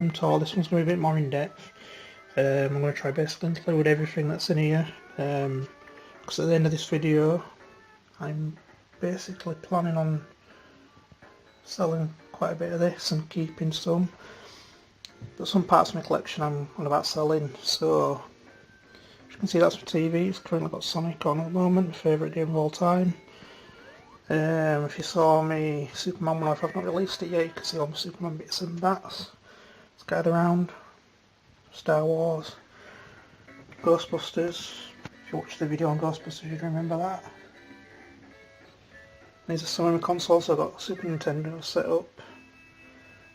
tour. This one's going to be a bit more in depth. I'm going to try basically include everything that's in here, because at the end of this video I'm basically planning on selling quite a bit of this and keeping some, but some parts of my collection I'm on about selling. So as you can see, that's my TV. It's currently got Sonic on at the moment, my favourite game of all time. If you saw me Superman one, I've not released it yet, you can see all my Superman bits and bats scattered around. Star Wars, Ghostbusters. If you watched the video on Ghostbusters, you'd remember that. These are some of my consoles. I've got Super Nintendo set up,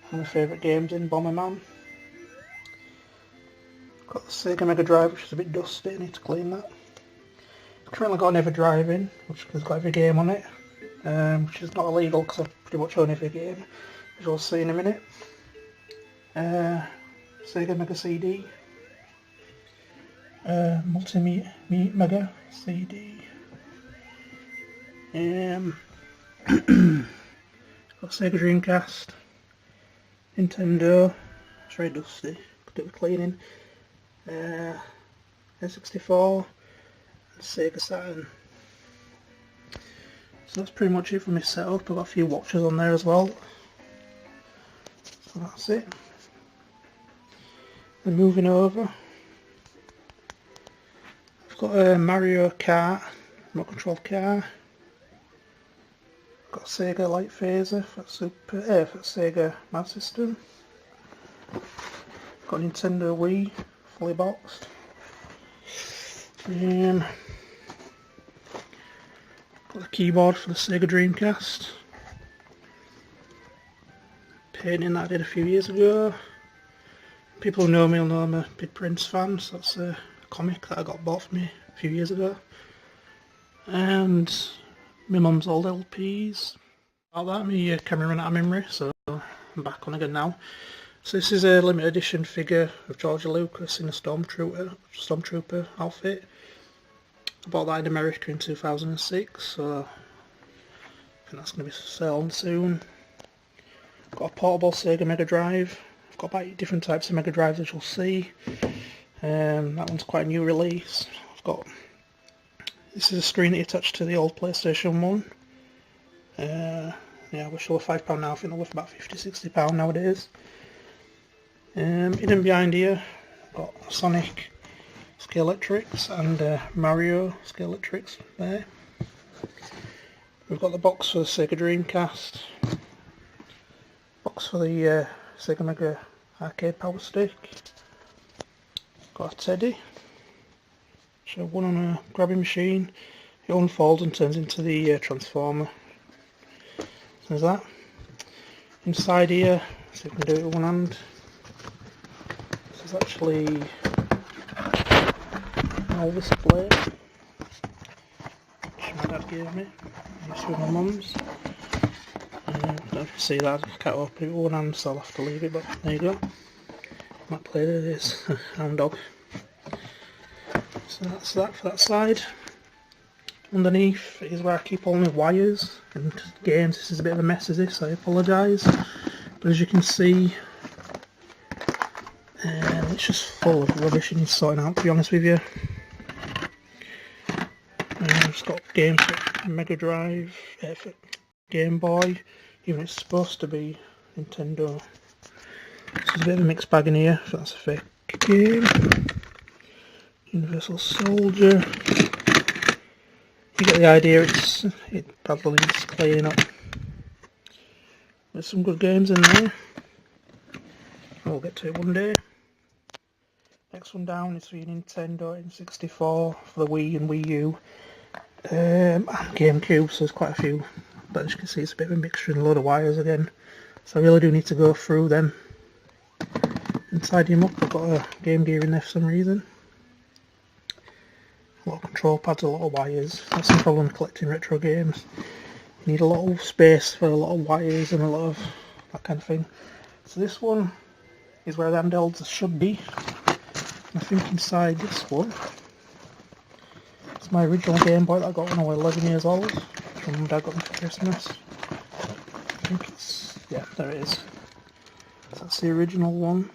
one of my favourite games in Bomberman. I've got the Sega Megadrive, which is a bit dusty, I need to clean that. I've currently got an Everdrive in, which has got every game on it, which is not illegal because I pretty much own every game, as you'll see in a minute. Sega Mega CD, Mega CD, got Sega Dreamcast, Nintendo, it's very dusty, could do with cleaning, N64, and Sega Saturn. So that's pretty much it for my setup. I've got a few watches on there as well, so that's it. Then moving over, I've got a Mario Kart, remote controlled car. I've got a Sega Light Phaser for Sega Master System. Got a Nintendo Wii, fully boxed. Got the keyboard for the Sega Dreamcast. Painting that I did a few years ago. People who know me will know I'm a big Prince fan, so that's a comic that I got bought for me a few years ago. And my mum's old LPs. About that, my camera ran out of memory, so I'm back on again now. So this is a limited edition figure of George Lucas in a Stormtrooper outfit. I bought that in America in 2006, so I think that's going to be selling soon. Got a portable Sega Megadrive. I've got about 8 different types of Mega Drives, as you'll see. That one's quite a new release. This is a screen that you attach to the old PlayStation 1. Yeah, I wish they were £5 now. I think they're worth about £50–60 nowadays. Hidden behind here, I've got Sonic Scalextrics and Mario Scalextrics there. We've got the box for the Sega Dreamcast, box for the Sega Mega Arcade Power Stick. Got a teddy, so one on a grabbing machine. It unfolds and turns into the Transformer. So there's that. Inside here, see if I can do it with one hand. This is actually an Elvis plate, which my dad gave me. This is with my mum's. I don't know if you see that, I can't open it with one hand, so I'll have to leave it, but there you go. Might play this hound dog. So that's that for that side. Underneath is where I keep all my wires and games. This is a bit of a mess as this, I apologise. But as you can see, it's just full of rubbish and needs sorting out, to be honest with you. It's got games for Mega Drive, for Game Boy, even it's supposed to be Nintendo. So there's a bit of a mixed bag in here, if that's a fake game. Universal Soldier. You get the idea, it probably needs cleaning up. There's some good games in there. We'll get to it one day. Next one down is for your Nintendo N64 for the Wii and Wii U. And GameCube, so there's quite a few. But as you can see, it's a bit of a mixture and a load of wires again. So I really do need to go through them and tidy them up. I've got a Game Gear in there for some reason. A lot of control pads, a lot of wires. That's the problem with collecting retro games. You need a lot of space for a lot of wires and a lot of that kind of thing. So this one is where the handhelds should be. I think inside this one, it's my original Game Boy that I got when I was 11 years old. From Dad got me for Christmas. I think it's, yeah, there it is. That's the original one.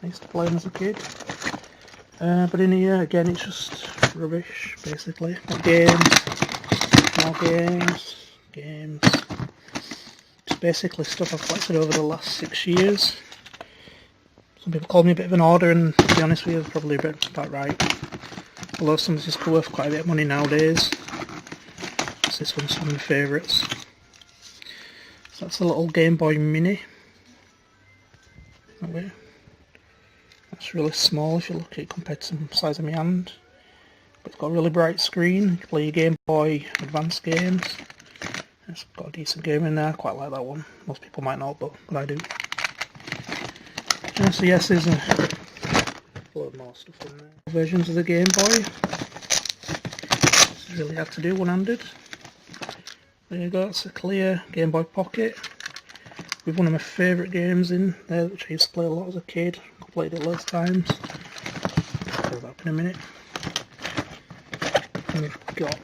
I used to play them as a kid. But in here, again, it's just rubbish, basically. Not games, more games. Just basically stuff I've collected over the last 6 years. Some people call me a bit of an hoarder, and to be honest with you, they're probably about right. Although some of this is worth quite a bit of money nowadays. So this one's one of my favourites. So that's a little Game Boy Mini. That way. That's really small if you look at it compared to the size of my hand. But it's got a really bright screen. You can play your Game Boy Advance games. It's got a decent game in there. I quite like that one. Most people might not, but I do. So yes, there's a load more stuff in there. Versions of the Game Boy. This is really hard to do one-handed. There you go, it's a clear Game Boy Pocket with one of my favourite games in there, which I used to play a lot as a kid. I played it loads of times. I'll pull that up in a minute. And we've got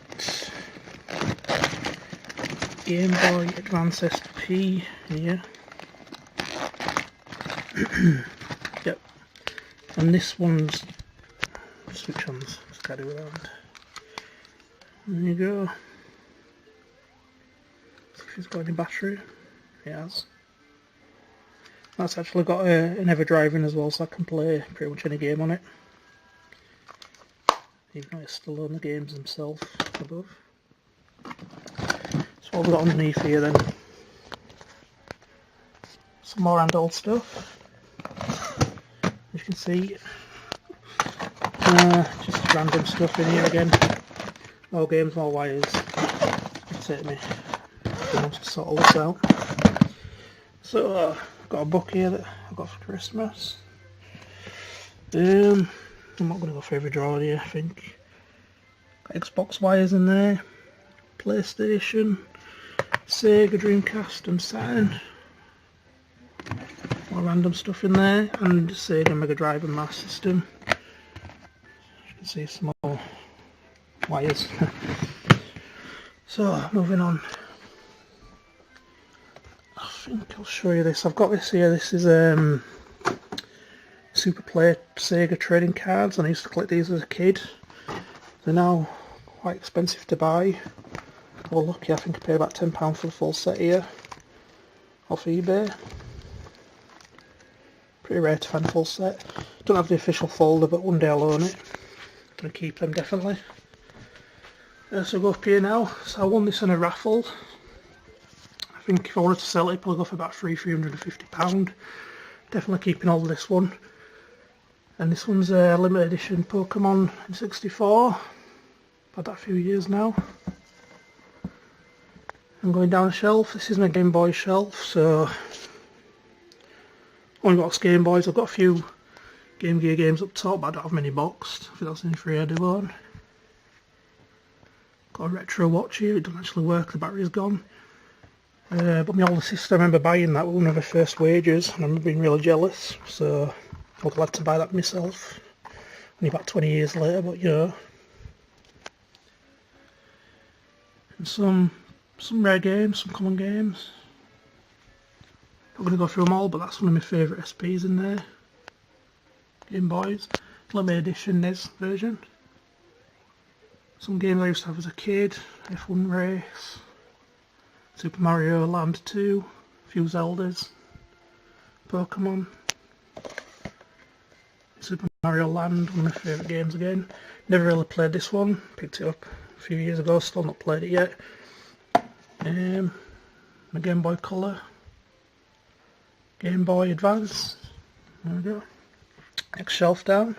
Game Boy Advance SP here. Yep. And this one's switch ons, just carry it around. There you go. See if it's got any battery. It has. That's actually got an Everdrive in as well, so I can play pretty much any game on it. Even though it's still on the games themselves above. So what we've got underneath here then. Some more handheld stuff. As you can see, just random stuff in here again. More games, more wires. It'll take me a few months to sort all this out. So I've got a book here that I got for Christmas. I'm not going to go for every drawer here, I think. Got Xbox wires in there, PlayStation, Sega, Dreamcast and Saturn. More random stuff in there, and Sega Megadrive and Master System. As you can see, some more wires. So, moving on. I think I'll show you this. I've got this here. This is Super Play Sega trading cards, and I used to collect these as a kid. They're now quite expensive to buy. Well, lucky, I think I paid about £10 for the full set here off eBay. Pretty rare to find a full set. Don't have the official folder, but one day I'll own it. I'm going to keep them definitely. So I'll go up here now. So I won this in a raffle. I think if I wanted to sell it, it'd probably go for about £350. Definitely keeping hold of this one. And this one's a limited edition Pokemon 64. I've had that a few years now. I'm going down a shelf. This is my Game Boy shelf, so only got Game Boys. I've got a few Game Gear games up top, but I don't have many boxed. I think that's only 3 I do own. Got a retro watch here. It doesn't actually work, the battery's gone. But my older sister, I remember buying that with one of her first wages, and I remember being really jealous, so I was glad to buy that myself. Only about 20 years later, but you know. And some rare games, some common games. Not going to go through them all, but that's one of my favourite SPs in there. Game Boys. Limited edition NES version. Some games I used to have as a kid. F1 Race. Super Mario Land 2. A few Zeldas. Pokemon. Super Mario Land, one of my favourite games again. Never really played this one. Picked it up a few years ago, still not played it yet. My Game Boy Color. Game Boy Advance. There we go. Next shelf down.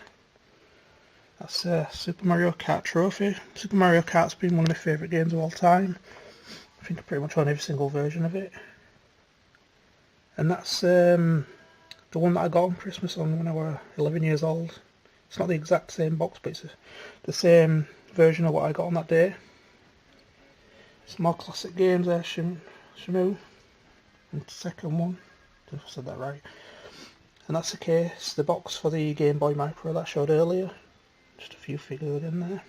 That's Super Mario Kart Trophy. Super Mario Kart's been one of my favourite games of all time. I think I pretty much own every single version of it. And that's the one that I got on Christmas when I was 11 years old. It's not the exact same box, but it's the same version of what I got on that day. Some more classic games there, Shamu. And the second one. I don't know if I said that right. And that's the case, the box for the Game Boy Micro that I showed earlier. Just a few figures again there.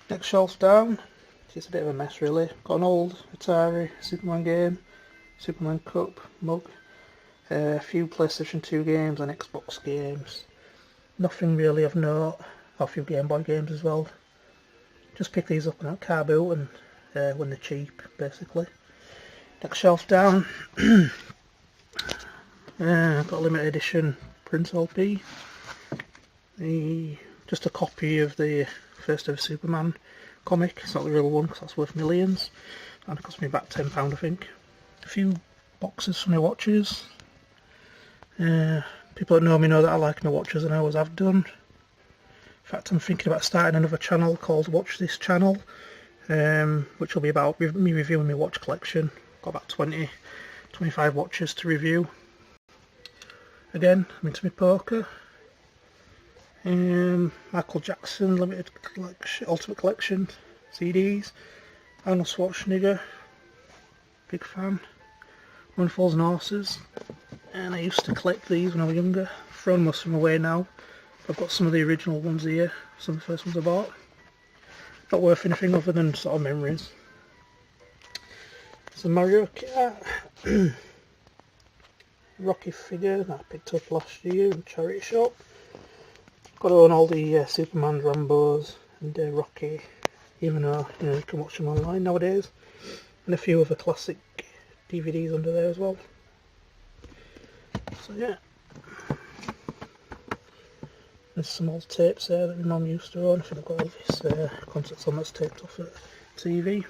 Next shelf down. It's a bit of a mess really. Got an old Atari Superman game, Superman Cup, mug. a few PlayStation 2 games and Xbox games. Nothing really of note. A few Game Boy games as well. Just pick these up on a car boot and when they're cheap, basically. Next shelf down, got a limited edition print LP. Just a copy of the first ever Superman comic. It's not the real one because that's worth millions. And it cost me about £10, I think. A few boxes for my watches. People that know me know that I like my watches and I always have done. In fact, I'm thinking about starting another channel called Watch This Channel, which will be about me reviewing my watch collection. Got about 25 watches to review. Again, I'm into my poker. Michael Jackson Limited Collection, Ultimate Collection CDs. Arnold Schwarzenegger, big fan. Run, Falls and Horses. And I used to collect these when I was younger. I've thrown most of them away now. I've got some of the original ones here, some of the first ones I bought. Not worth anything other than sort of memories. It's a Mario Kart Rocky figure that I picked up last year in a charity shop. Got to own all the Superman, Rambos and Rocky, even though you can watch them online nowadays. And a few other classic DVDs under there as well. So yeah. There's some old tapes there that my mum used to own. I think I've got all this concerts on that's taped off at TV.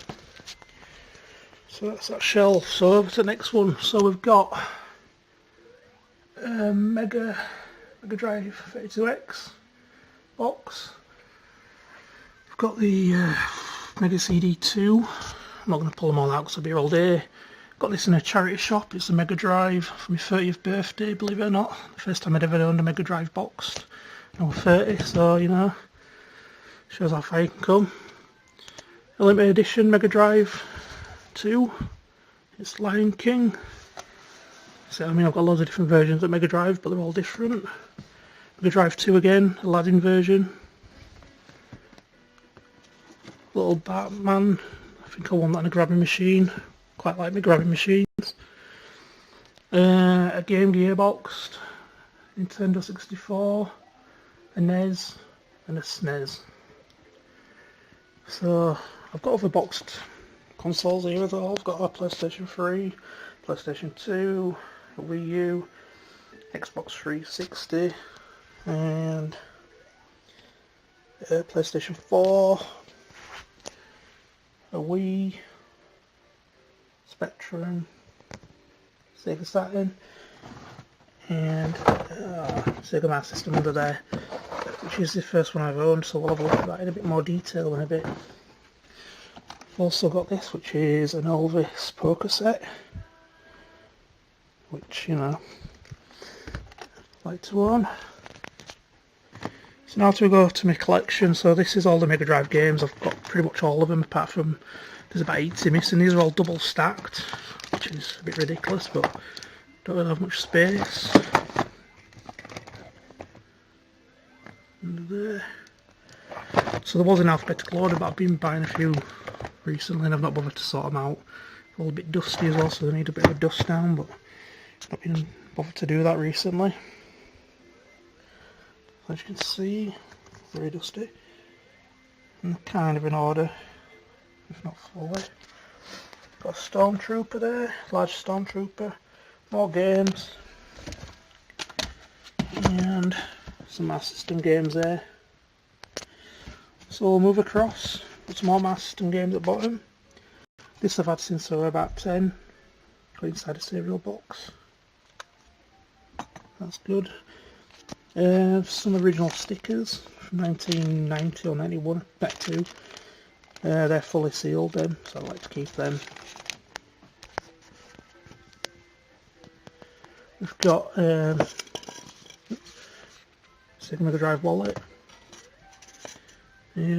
So that's that shelf. So over to the next one. So we've got Megadrive 32X box. We've got the Mega CD2. I'm not going to pull them all out because I'll be here all day. Got this in a charity shop. It's a Megadrive for my 30th birthday, believe it or not. The first time I'd ever owned a Megadrive boxed. I was 30, so you know, shows how far you can come. A limited edition Megadrive 2. It's Lion King. So I mean, I've got loads of different versions of Megadrive, but they're all different. Megadrive 2 again, Aladdin version. Little Batman. I think I want that in a grabbing machine. Quite like my grabbing machines. A Game Gear boxed. Nintendo 64. A NES and a SNES. So I've got other boxed consoles here as well. I've got a PlayStation 3, PlayStation 2, a Wii U, Xbox 360 and a PlayStation 4, a Wii, Spectrum, Sega Saturn and Sega Master System under there, which is the first one I've owned, so we'll have a look at that in a bit more detail in a bit. I've also got this, which is an Elvis poker set, which, you know, I like to own. So now to go to my collection. So this is all the Mega Drive games. I've got pretty much all of them, apart from there's about 80 missing. These are all double stacked, which is a bit ridiculous, but don't really have much space. Under there. So there was an alphabetical order, but I've been buying a few recently and I've not bothered to sort them out. They're all a bit dusty as well, so they need a bit of a dust down, but I've not been bothered to do that recently. As you can see, very dusty. And they're kind of in order, if not fully. Got a Stormtrooper there, large Stormtrooper, more games, and some Master System games there. So we'll move across, put some more Master System games at the bottom. This I've had since I was about 10, got inside a cereal box. That's good. Some original stickers from 1990 or 91, that too. They're fully sealed then, so I like to keep them. We've got Sega Megadrive wallet.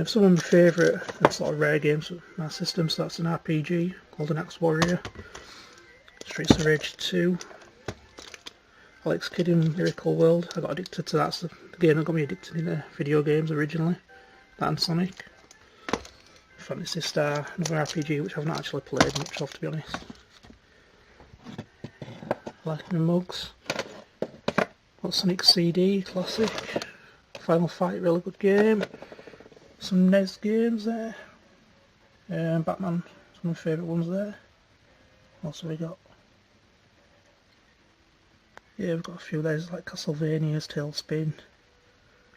Some of my favourite and sort of rare games with my system, so that's an RPG, Golden Axe Warrior, Streets of Rage 2, Alex Kidd in Miracle World. I got addicted to that, so the game that got me addicted into video games originally, that and Sonic. Fantasy Star, another RPG which I've not actually played much of, to be honest. Lightning mugs. Got Sonic CD, classic. Final Fight, really good game. Some NES games there. Batman, some of my favourite ones there. Also we got... yeah, we've got a few there, like Castlevania's Tailspin.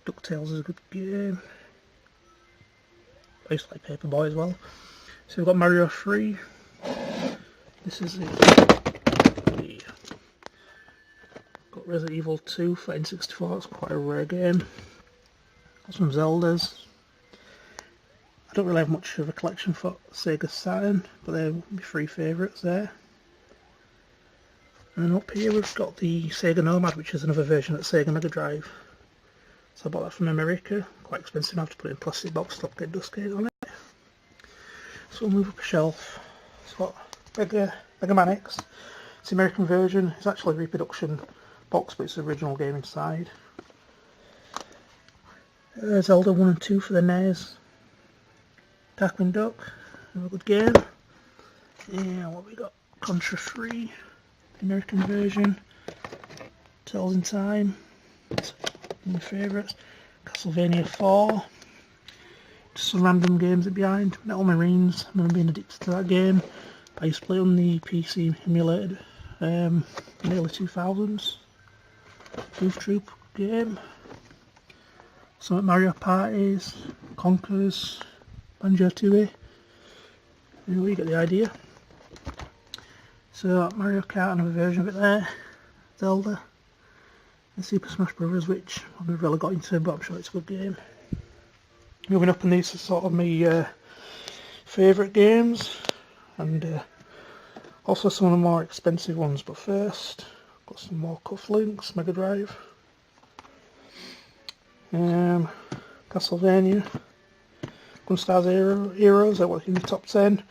DuckTales is a good game. I used to like Paperboy as well. So we've got Mario 3. This is it. Got Resident Evil 2 for N64, it's quite a rare game. Got some Zeldas. I don't really have much of a collection for Sega Saturn, but they're my 3 favourites there. And then up here we've got the Sega Nomad, which is another version of the Sega Megadrive. So I bought that from America, quite expensive enough to put it in a plastic box, stop get dust gate on it. So we'll move up a shelf. It's got Mega Man X. It's the American version, it's actually a reproduction box, but it's the original game inside. Zelda 1 and 2 for the NES. Darkwing Duck, another good game. Yeah, what we got? Contra 3, the American version. Tales in Time, one of my favourites. Castlevania 4. Just some random games at behind. Metal Marines, I remember being addicted to that game. I used to play on the PC emulated in the early 2000s. Goof Troop game. Some Mario Parties, Conkers, Banjo-Tooie. You get the idea. So Mario Kart, another version of it there. Zelda. And Super Smash Bros, which I've never really got into, but I'm sure it's a good game. Moving up, and these are sort of my favourite games, and also some of the more expensive ones. But first, got some more cufflinks, Megadrive. Castlevania. Gunstar's Heroes, that was in the top 10.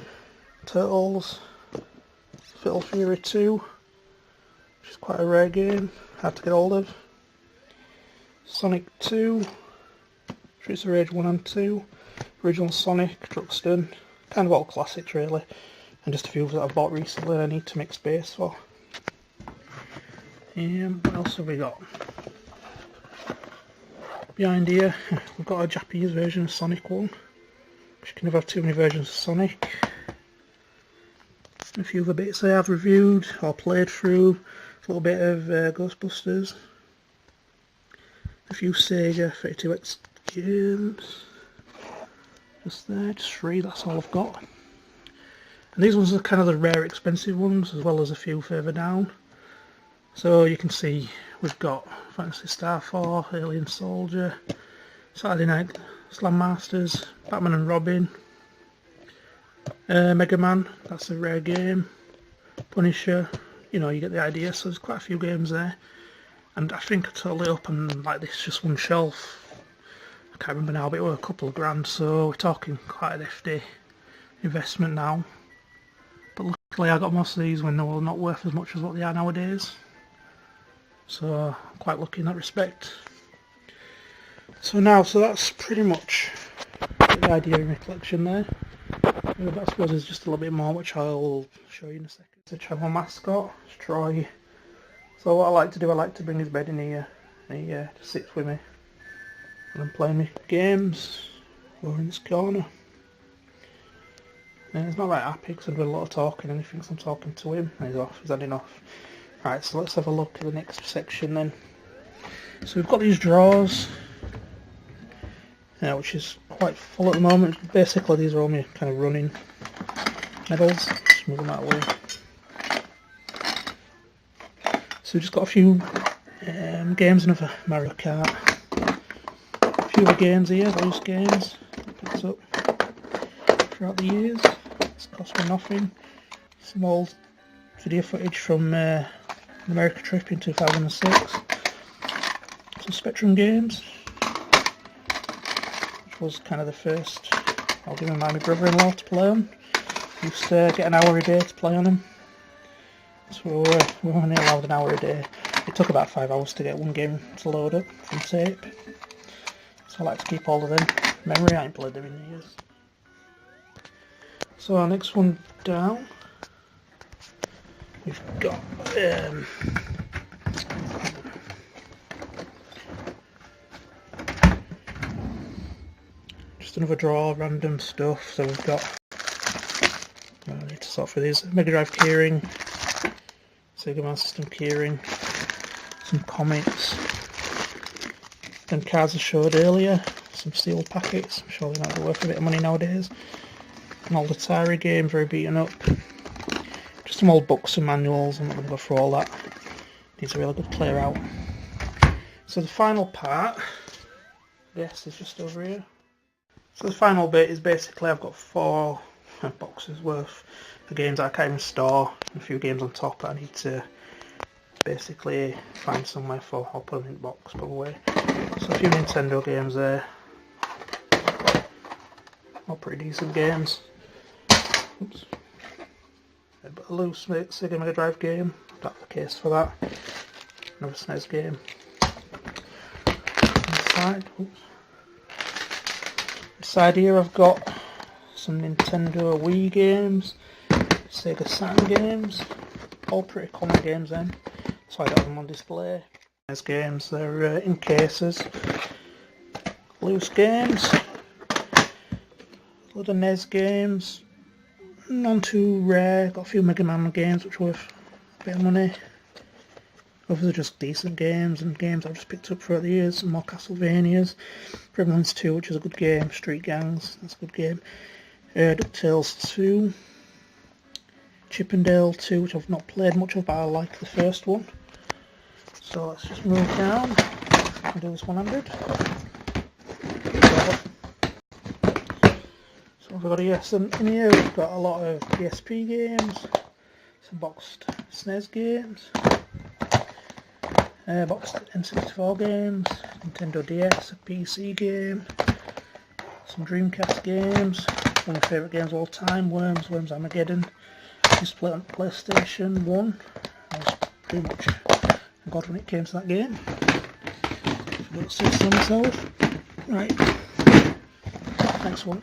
Turtles. Fatal Fury 2, which is quite a rare game, hard to get hold of. Sonic 2. Streets of Rage 1 and 2. Original Sonic, Truxton. Kind of all classics really. And just a few that I've bought recently I need to make space for. What else have we got? Behind here, we've got a Japanese version of Sonic 1. You can never have too many versions of Sonic. A few other bits I have reviewed or played through. A little bit of Ghostbusters. A few Sega 32X games. Just there, just 3, that's all I've got. And these ones are kind of the rare expensive ones, as well as a few further down. So you can see we've got Phantasy Star 4, Alien Soldier, Saturday Night Slam Masters, Batman and Robin, Mega Man, that's a rare game, Punisher, you know, you get the idea. So there's quite a few games there. And I think I totally up and like this just one shelf, I can't remember now, but it was a couple of grand, so we're talking quite a hefty investment now. But luckily I got most of these when they were not worth as much as what they are nowadays. So I'm quite lucky in that respect. So that's pretty much the idea of my collection there. But I suppose there's just a little bit more which I'll show you in a second. It's a channel mascot, it's Troy. So what I like to do, I like to bring his bed in here and he just sits with me. And I'm playing my games over in this corner. And he's not right happy because I'm doing a lot of talking and he thinks I'm talking to him. And he's off, he's had enough. Right, so let's have a look at the next section then. So we've got these drawers, which is quite full at the moment. Basically these are all my kind of running medals. Just move them out of the way. So we've just got a few games, another Mario Kart. A few other games here, loose games. Picked up throughout the years. It's cost me nothing. Some old video footage from an America trip in 2006. Some Spectrum games, which was kind of the first I'll give my brother-in-law to play on. Used to get an hour a day to play on them. So we were only allowed an hour a day. It took about 5 hours to get one game to load up from tape. So I like to keep all of them. Memory, I ain't played them in years. So our next one down, We've got just another drawer, random stuff. So we've got, I need to sort through these, Megadrive keyring, Sega Master System keyring, some comics, them cards I showed earlier, some sealed packets. I'm sure they might be worth a bit of money nowadays. An old Atari game, very beaten up. Just some old books and manuals. I'm not going to go through all that. Needs a really good clear out. So the final part, yes, is just over here. So the final bit is basically I've got 4 boxes worth of games I can't even store, and a few games on top that I need to basically find somewhere for. I'll put them in the box, put them away. So a few Nintendo games there. All pretty decent games. Oops. A loose Sega Megadrive game, that's the case for that. Another SNES game. Inside, oops. Inside here I've got some Nintendo Wii games, Sega Saturn games, all pretty common games then, so I got them on display. SNES games, they're in cases. Loose games, a lot of NES games, none too rare, got a few Mega Man games which are worth a bit of money. Others are just decent games and games I've just picked up throughout the years. Some more Castlevanias, Gremlins 2, which is a good game, Street Gangs, that's a good game, DuckTales 2, Chip 'n Dale 2, which I've not played much of but I like the first one. So let's just move down and do this 100. So we've got here, in here we've got a lot of PSP games, some boxed SNES games, boxed N64 games, Nintendo DS, a PC game, some Dreamcast games, one of my favourite games of all time, Worms Armageddon. Used to play on PlayStation 1, I was pretty much a god when it came to that game. I don't say so myself. Right, next one.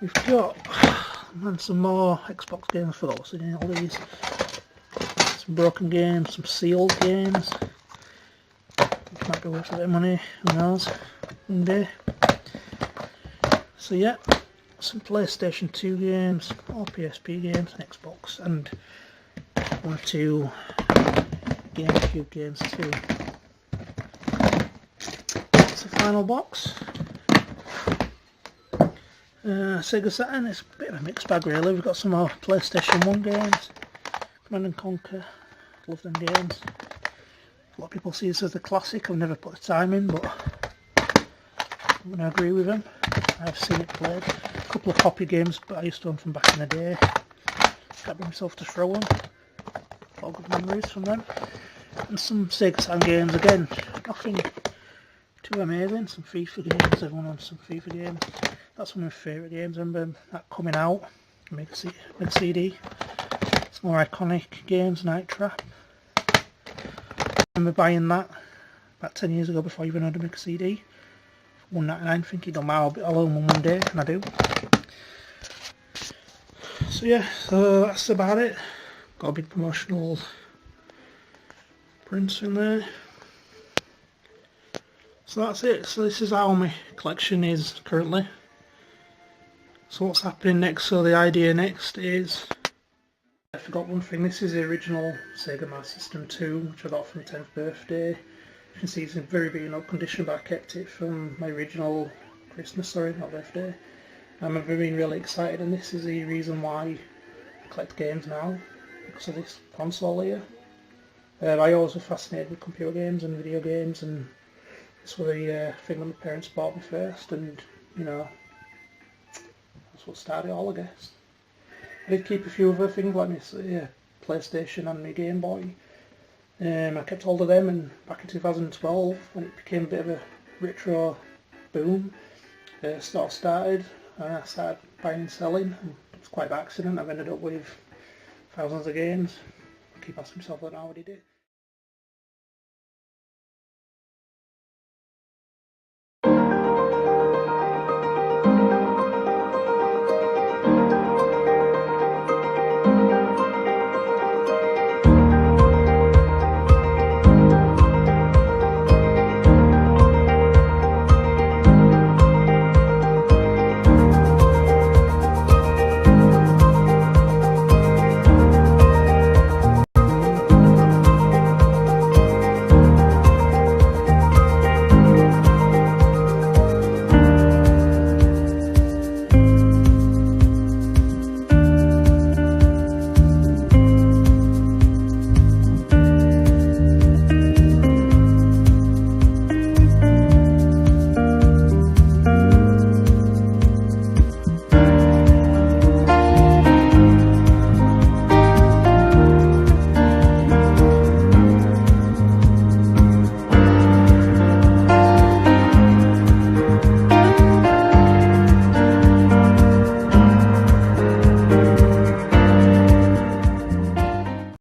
We've got some more Xbox games. I forgot what's in all these. Some broken games, some sealed games, which might be worth a bit of money, who knows, one day. So yeah, some PlayStation 2 games, all PSP games, and Xbox, and 1 or 2 GameCube games too. That's the final box. Sega Saturn, it's a bit of a mixed bag really. We've got some more PlayStation 1 games, Command & Conquer, love them games. A lot of people see this as a classic, I've never put the time in, but I'm going to agree with them. I've seen it played. A couple of copy games, but I used to own from back in the day. Can't bring myself to throw them. A lot of good memories from them. And some Sega Saturn games again, nothing too amazing. Some FIFA games, everyone wants some FIFA games. That's one of my favourite games. I remember that coming out, Mega CD. It's more iconic games, Night Trap. I remember buying that about 10 years ago before I even owned a Mega CD. $1.99, thinking I'll own one day, and I do. So yeah, so that's about it. Got a big promotional prints in there. So that's it. So this is how my collection is currently. So what's happening next? So the idea next is, I forgot one thing, this is the original Sega Master System 2, which I got for my 10th birthday. You can see it's in very beaten up condition, but I kept it from my original Christmas, not birthday. I've been really excited, and this is the reason why I collect games now, because of this console here. I always was fascinated with computer games and video games, and this was the thing that my parents bought me first, and you know, that's what started it all, I guess. I did keep a few other things like my PlayStation and my Game Boy. I kept hold of them, and back in 2012, when it became a bit of a retro boom, started, and I started buying and selling, and it's quite by accident. I've ended up with thousands of games. I keep asking myself, I don't know how I did it.